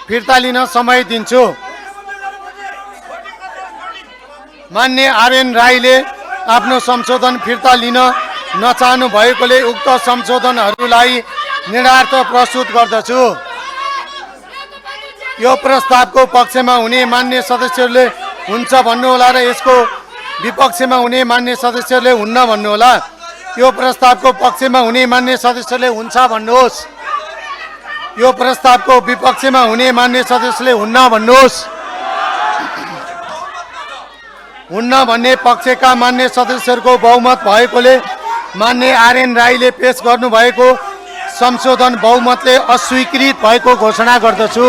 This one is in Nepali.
फिर्ता लिन समय दिन्छु। मान्य आरएन राईले आफ्नो संशोधन फिर्ता लिन नचाहनु भएकोले उक्त संशोधनहरूलाई निरार्थ प्रस्तुत गर्दछु। यो प्रस्तावको पक्षमा हुने मान्य सदस्यहरूले हुन्छ भन्नुहोला र यसको विपक्षमा हुने मान्य सदस्यहरूले हुन्न भन्नुहोला। यो प्रस्तावको पक्षमा हुने मान्य सदस्यले हुन्छ भन्नुहोस्। यो प्रस्तावको विपक्षमा हुने मान्य सदस्यले हुन्न भन्नुहोस्। हुन्न भन्ने पक्षका मान्य सदस्यहरूको बहुमत भएकोले मान्य आरएन राईले पेश गर्नुभएको संशोधन बहुमतले अस्वीकृत भएको घोषणा गर्दछु।